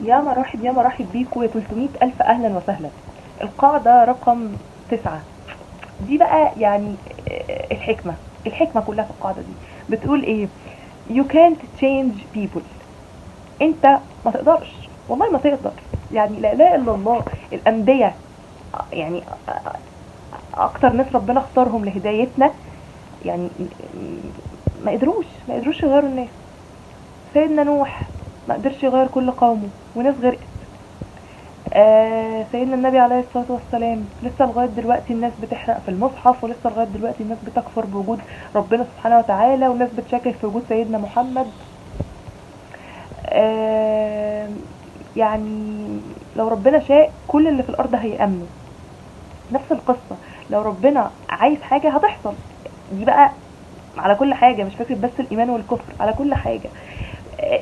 يا مرحب يا مرحب بيكم يا 300 ألف أهلا وسهلا. القاعدة رقم 9 دي بقى يعني الحكمة. الحكمة كلها في القاعدة دي بتقول ايه؟ You can't change people. انت ما تقدرش، والله ما تقدر. يعني لا اله الا الله. الانبياء يعني اكتر ناس ربنا اختارهم لهدايتنا، يعني ما قدروش يغيروا الناس. سيدنا نوح ما قدرش يغير كل قومه وناس غرقت. سيدنا النبي عليه الصلاة والسلام لسه لغاية دلوقتي الناس بتحرق في المصحف، ولسه لغاية دلوقتي الناس بتكفر بوجود ربنا سبحانه وتعالى، والناس بتشكك في وجود سيدنا محمد. آه يعني لو ربنا شاء كل اللي في الأرض هيأمنوا. نفس القصة، لو ربنا عايز حاجة هتحصل. دي بقى على كل حاجة، مش فكرة بس الإيمان والكفر، على كل حاجة. آه،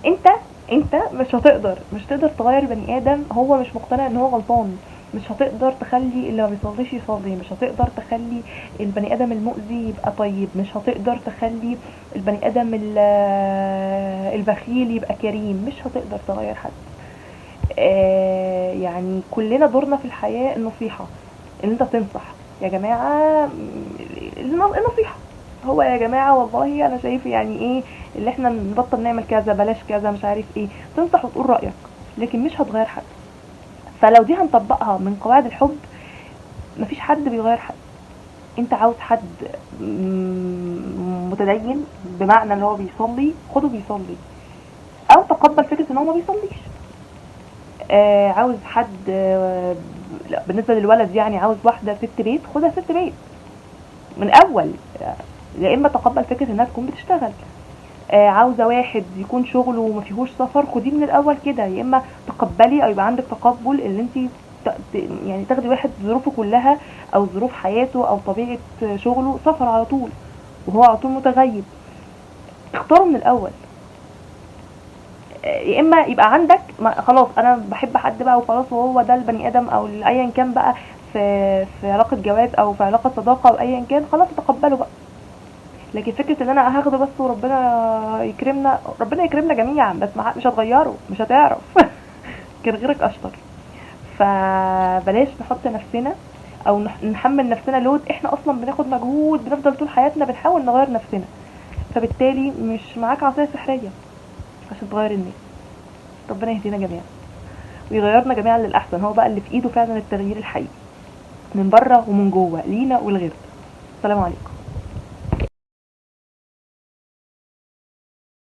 انت انت مش هتقدر تغير بني ادم هو مش مقتنع ان هو غلطان. مش هتقدر تخلي اللي ما بيصليش يصلي، مش هتقدر تخلي البني ادم المؤذي يبقى طيب، مش هتقدر تخلي البني ادم البخيل يبقى كريم. مش هتقدر تغير حد. يعني كلنا دورنا في الحياة النصيحة، ان انت تنصح. يا جماعة النصيحة، هو يا جماعة والله انا شايف يعني ايه اللي احنا نبطل نعمل كذا، بلاش كذا، مش عارف ايه. تنصح وتقول رأيك، لكن مش هتغير حد. فلو دي هنطبقها من قواعد الحب، مفيش حد بيغير حد. انت عاوز حد متدين بمعنى ان هو بيصلي، خده بيصلي، او تقبل فكرة ان هو ما بيصليش. عاوز حد لا، بالنسبة للولد يعني عاوز واحدة ست بيت، خدها ست بيت من اول. يا اما تقبل فكرة انها تكون بتشتغل. عاوزة واحد يكون شغله وما فيهوش سفر، خديه من الاول كده. يا اما تقبلي او يبقى عندك تقبل ان انت يعني تاخدي واحد ظروفه كلها او ظروف حياته او طبيعة شغله سفر على طول، وهو على طول متغيب. اختاره من الاول. يا اما يبقى عندك خلاص انا بحب حد بقى وخلاص، وهو ده البني ادم او ايا كان بقى، في علاقه جواز او في علاقه صداقه او ايا كان، خلاص تقبله بقى. لكن فكره ان انا هاخده بس وربنا يكرمنا، ربنا يكرمنا جميعا، بس مش هتغيره، مش هتعرف. كان غيرك اشطر. فبلاش نحط نفسنا او نحمل نفسنا لود. احنا اصلا بناخد مجهود، بنفضل طول حياتنا بنحاول نغير نفسنا. فبالتالي مش معاك عصايه سحريه عشان تغير الناس. ربنا يهدينا جميعا ويغيرنا جميعا للأحسن. هو بقى اللي في إيده فعلا التغيير الحقيقي، من بره ومن جوه، لينا ولغيرنا. السلام عليكم.